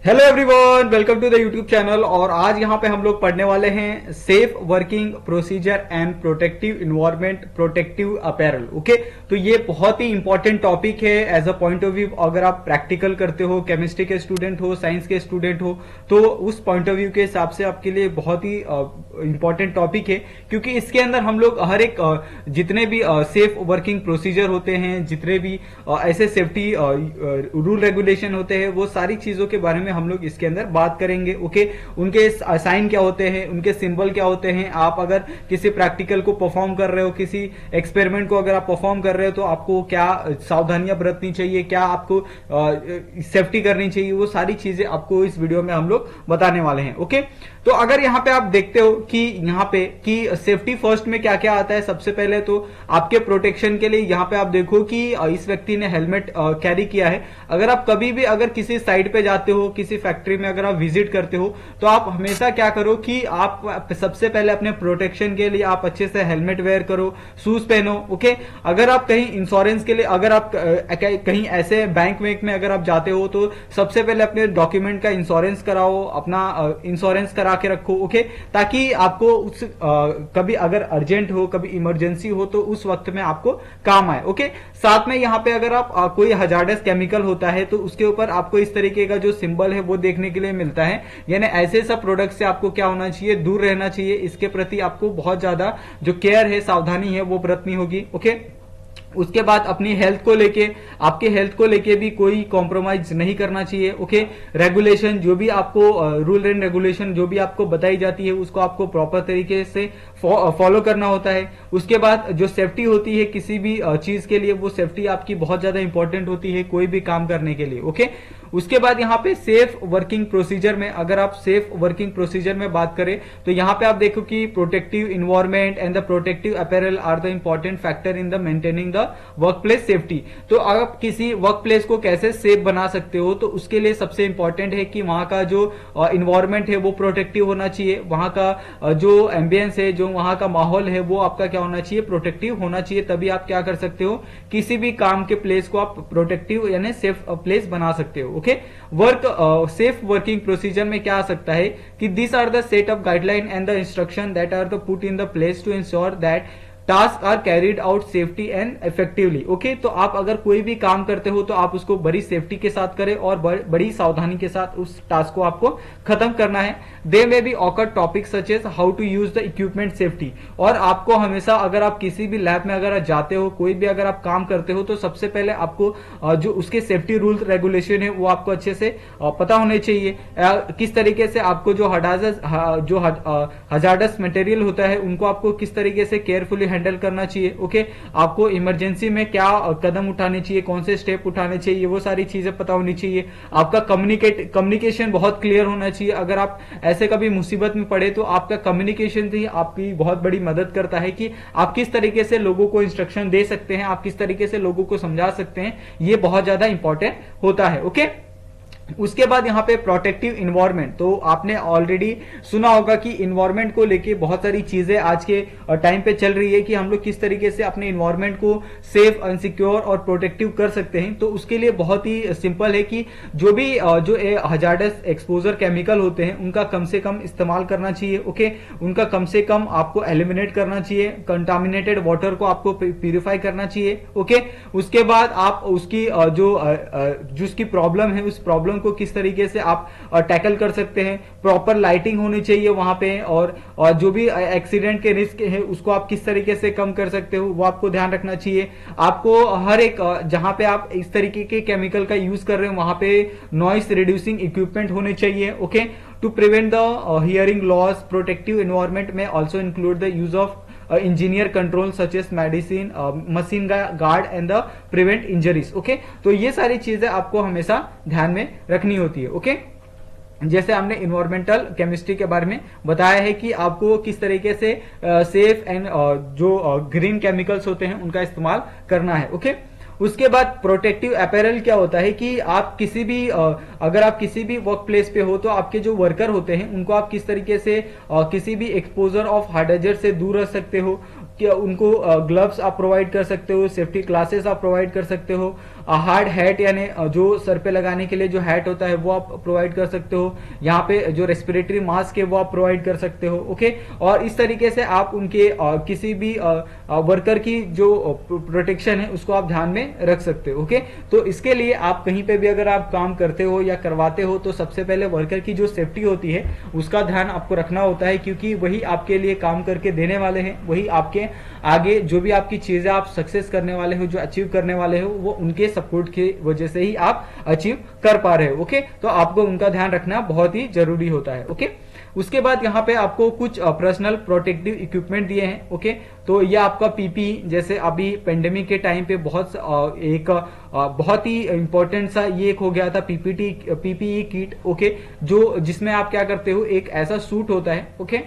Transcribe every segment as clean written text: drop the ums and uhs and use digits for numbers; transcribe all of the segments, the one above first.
Hello everyone, welcome to the YouTube channel. और आज यहाँ पे हम लोग पढ़ने वाले हैं safe working procedure and protective environment protective apparel. Okay, तो ये बहुत ही इंपॉर्टेंट टॉपिक है as a point of view. अगर आप प्रैक्टिकल करते हो, केमिस्ट्री के स्टूडेंट हो, साइंस के स्टूडेंट हो, तो उस पॉइंट ऑफ व्यू के हिसाब से आपके लिए बहुत ही इंपॉर्टेंट टॉपिक है, क्योंकि इसके अंदर हम लोग हर एक जितने भी सेफ वर्किंग प्रोसीजर होते हैं, जितने भी ऐसे सेफ्टी रूल रेगुलेशन होते हैं, वो सारी चीजों के बारे में हम लोग इसके अंदर बात करेंगे। ओके, उनके साइन क्या होते हैं, उनके सिंबल क्या होते हैं। आप अगर किसी प्रैक्टिकल को परफॉर्म कर रहे हो, किसी एक्सपेरिमेंट को अगर आप परफॉर्म कर रहे हो, तो आपको क्या सावधानियां बरतनी चाहिए, क्या आपको सेफ्टी करनी चाहिए, वो सारी चीजें आपको इस वीडियो में हम लोग बताने वाले हैं। ओके, तो अगर यहाँ पे आप देखते हो कि यहाँ पे कि सेफ्टी फर्स्ट में क्या क्या आता है, सबसे पहले तो आपके प्रोटेक्शन के लिए यहाँ पे आप देखो कि इस व्यक्ति ने हेलमेट कैरी किया है। अगर आप कभी भी अगर किसी साइट पे जाते हो, किसी फैक्ट्री में अगर आप विजिट करते हो, तो आप हमेशा क्या करो कि आप सबसे पहले अपने प्रोटेक्शन के लिए आप अच्छे से हेलमेट वेयर करो, शूज पहनो। ओके, अगर आप कहीं इंश्योरेंस के लिए, अगर आप कहीं ऐसे बैंक में अगर आप जाते हो, तो सबसे पहले अपने डॉक्यूमेंट का इंश्योरेंस कराओ, अपना इंश्योरेंस करा के रखो। ओके, ताकि आपको उस कभी अगर अर्जेंट हो, कभी इमरजेंसी हो, तो उस वक्त में आपको काम आए। ओके, साथ में यहाँ पे अगर आप कोई हजार्डस केमिकल होता है, तो उसके ऊपर आपको इस तरीके का जो सिंबल है वो देखने के लिए मिलता है। यानी ऐसे सब प्रोडक्ट से आपको क्या होना चाहिए, दूर रहना चाहिए। इसके प्रति आपको बहुत ज्यादा जो केयर है, सावधानी है, वो बरतनी होगी। ओके, उसके बाद अपनी हेल्थ को लेके, आपके हेल्थ को लेके भी कोई कॉम्प्रोमाइज नहीं करना चाहिए। ओके, रेगुलेशन जो भी आपको रूल एंड रेगुलेशन जो भी आपको बताई जाती है, उसको आपको प्रॉपर तरीके से फॉलो करना होता है। उसके बाद जो सेफ्टी होती है किसी भी चीज के लिए, वो सेफ्टी आपकी बहुत ज्यादा इंपॉर्टेंट होती है कोई भी काम करने के लिए। ओके, उसके बाद यहाँ पे सेफ वर्किंग प्रोसीजर में, अगर आप सेफ वर्किंग प्रोसीजर में बात करें, तो यहाँ पे आप देखो कि protective environment and the protective apparel are the important factor in the maintaining the workplace safety. तो आप किसी वर्क प्लेस को कैसे सेफ बना सकते हो, तो उसके लिए सबसे इंपॉर्टेंट है कि वहां का जो इन्वायरमेंट है वो प्रोटेक्टिव होना चाहिए। वहां का जो एम्बियंस है, जो वहां का माहौल है, वो आपका क्या होना चाहिए, प्रोटेक्टिव होना चाहिए। तभी आप क्या कर सकते हो, किसी भी काम के प्लेस को आप प्रोटेक्टिव यानी सेफ प्लेस बना सकते हो। ओके, सेफ वर्किंग प्रोसीजर में क्या आ सकता है कि this are the set of guideline and the instruction that are the put in the place to ensure that task are carried out safety and effectively. Okay, तो आप अगर कोई भी काम करते हो, तो आप उसको बड़ी सेफ्टी के साथ करें और बड़ी सावधानी के साथ उस टास्क को आपको खत्म करना है। They may be occur topic such as how to use the equipment safety. और आपको हमेशा, अगर आप किसी भी लैब में अगर जाते हो, कोई भी अगर आप काम करते हो, तो सबसे पहले आपको जो उसके सेफ्टी रूल रेगुलेशन है वो आपको अच्छे से पता होने चाहिए। किस तरीके से आपको जो हजार्डस मटेरियल होता है, उनको आपको किस तरीके से केयरफुली हैंडल करना चाहिए। ओके, आपको इमरजेंसी में क्या कदम उठाने चाहिए, कौन से स्टेप उठाने चाहिए, वो सारी चीजें पता होनी चाहिए। आपका कम्युनिकेशन बहुत क्लियर होना चाहिए। अगर आप ऐसे कभी मुसीबत में पड़े, तो आपका कम्युनिकेशन ही आपकी बहुत बड़ी मदद करता है कि आप किस तरीके से लोगों को इंस्ट्रक्शन दे सकते हैं, आप किस तरीके से लोगों को समझा सकते हैं। ये बहुत ज्यादा इंपॉर्टेंट होता है। ओके, उसके बाद यहाँ पे प्रोटेक्टिव इन्वायरमेंट, तो आपने ऑलरेडी सुना होगा कि इन्वायरमेंट को लेके बहुत सारी चीजें आज के टाइम पे चल रही है कि हम लोग किस तरीके से अपने इन्वायरमेंट को सेफ एंड सिक्योर और प्रोटेक्टिव कर सकते हैं। तो उसके लिए बहुत ही सिंपल है कि जो भी जो हजार्डस एक्सपोजर केमिकल होते हैं, उनका कम से कम इस्तेमाल करना चाहिए। ओके, उनका कम से कम आपको एलिमिनेट करना चाहिए। कंटामिनेटेड वाटर को आपको प्यूरिफाई करना चाहिए। ओके, उसके बाद आप उसकी जो उसकी प्रॉब्लम है, उस प्रॉब्लम को किस तरीके से आप टैकल कर सकते हैं। प्रॉपर लाइटिंग होनी चाहिए वहां पे, और जो भी एक्सीडेंट के रिस्क है उसको आप किस तरीके से कम कर सकते हो, वो आपको ध्यान रखना चाहिए। आपको हर एक जहां पे आप इस तरीके के केमिकल का यूज कर रहे हो, वहां पे नॉइस रिड्यूसिंग इक्विपमेंट होने चाहिए। Okay, to prevent the hearing loss. Protective environment में also include the use of engineer control such as medicine machine guard and the prevent injuries. Okay, तो ये सारी चीजें आपको हमेशा ध्यान में रखनी होती है। ओके, जैसे हमने इन्वायरमेंटल केमिस्ट्री के बारे में बताया है कि आपको किस तरीके से सेफ एंड जो ग्रीन केमिकल्स होते हैं उनका इस्तेमाल करना है। ओके, उसके बाद प्रोटेक्टिव अपैरल क्या होता है कि आप किसी भी अगर आप किसी भी वर्क प्लेस पे हो, तो आपके जो वर्कर होते हैं उनको आप किस तरीके से किसी भी एक्सपोजर ऑफ हार्ड से दूर रख सकते हो। उनको ग्लव्स आप प्रोवाइड कर सकते हो, सेफ्टी ग्लासेस आप प्रोवाइड कर सकते हो, हार्ड हैट यानी जो सर पे लगाने के लिए जो हैट होता है वो आप प्रोवाइड कर सकते हो, यहाँ पे जो रेस्पिरेटरी मास्क है वो आप प्रोवाइड कर सकते हो। ओके, और इस तरीके से आप उनके किसी भी वर्कर की जो प्रोटेक्शन है उसको आप ध्यान में रख सकते हो। ओके, तो इसके लिए आप कहीं पे भी अगर आप काम करते हो या करवाते हो तो सबसे पहले वर्कर की जो सेफ्टी होती है उसका ध्यान आपको रखना होता है, क्योंकि वही आपके लिए काम करके देने वाले हैं, वही आपके आगे जो भी आपकी चीजें आप सक्सेस करने वाले हो, जो अचीव करने वाले हो, वो उनके सपोर्ट की वजह से ही आप अचीव कर पा रहे हो। ओके, तो आपको उनका ध्यान रखना बहुत ही जरूरी होता है। ओके, उसके बाद यहाँ पे आपको कुछ पर्सनल प्रोटेक्टिव इक्विपमेंट दिए हैं। ओके, तो ये आपका पीपी, जैसे अभी पेंडेमिक के टाइम पे बहुत ही इंपॉर्टेंट सा ये एक हो गया था पीपीई किट। ओके, जो जिसमें आप क्या करते हो, एक ऐसा सूट होता है। ओके,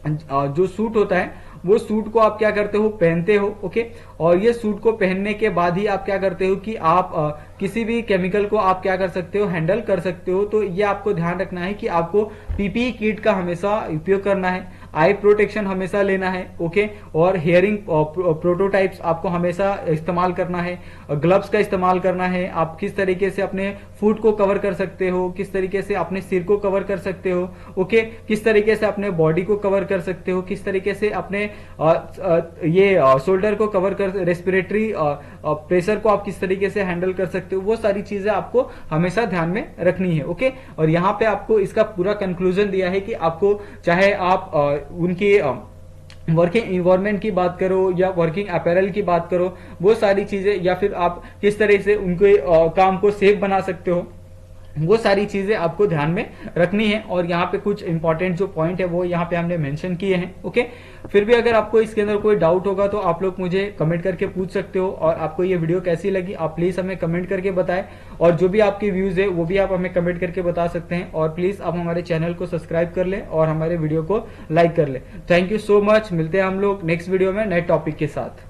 जो सूट होता है वो सूट को आप क्या करते हो, पहनते हो। ओके, और ये सूट को पहनने के बाद ही आप क्या करते हो कि आप किसी भी केमिकल को आप क्या कर सकते हो, हैंडल कर सकते हो। तो ये आपको ध्यान रखना है कि आपको पीपीई किट का हमेशा उपयोग करना है, आई प्रोटेक्शन हमेशा लेना है। ओके, और हेयरिंग प्रोटोटाइप्स आपको हमेशा इस्तेमाल करना है, ग्लव्स का इस्तेमाल करना है। आप किस तरीके से अपने फुट को कवर कर सकते हो, किस तरीके से अपने सिर को कवर कर सकते हो। ओके, किस तरीके से अपने बॉडी को कवर कर सकते हो, किस तरीके से अपने ये शोल्डर को कवर कर, रेस्पिरेटरी प्रेशर को आप किस तरीके से हैंडल कर सकते हो, वो सारी चीजें आपको हमेशा ध्यान में रखनी है। ओके, और यहाँ पे आपको इसका पूरा कंक्लूजन दिया है कि आपको चाहे आप उनकी वर्किंग इन्वायरमेंट की बात करो या वर्किंग अपैरल की बात करो, वो सारी चीजें, या फिर आप किस तरह से उनके काम को सेफ बना सकते हो, वो सारी चीजें आपको ध्यान में रखनी है। और यहाँ पे कुछ इंपॉर्टेंट जो पॉइंट है वो यहाँ पे हमने मेंशन किए हैं। ओके, फिर भी अगर आपको इसके अंदर कोई डाउट होगा तो आप लोग मुझे कमेंट करके पूछ सकते हो। और आपको ये वीडियो कैसी लगी आप प्लीज हमें कमेंट करके बताएं, और जो भी आपके व्यूज है वो भी आप हमें कमेंट करके बता सकते हैं। और प्लीज आप हमारे चैनल को सब्सक्राइब कर लें और हमारे वीडियो को लाइक कर लें। थैंक यू सो मच, मिलते हैं हम लोग नेक्स्ट वीडियो में नए टॉपिक के साथ।